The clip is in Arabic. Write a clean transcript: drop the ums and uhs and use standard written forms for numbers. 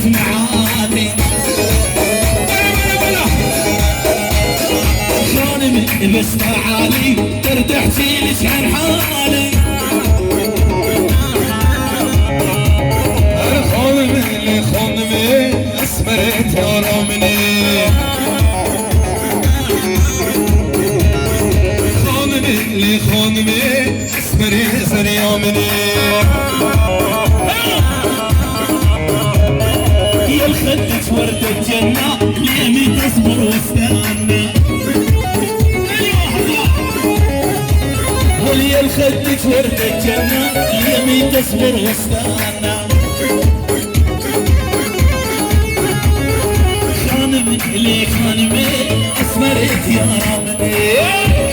خذت معاني خانم بس تعالي ترتحتي لك عن حالي خانمي اسمرت يا رامني خانمي اسمري زريامني يا الخدة وردة الجنة ليمي تصبر واستنى ولي الخدة وردة الجنة ليمي تصبر واستنى خانمي لي خانمي اسمرت يا رامني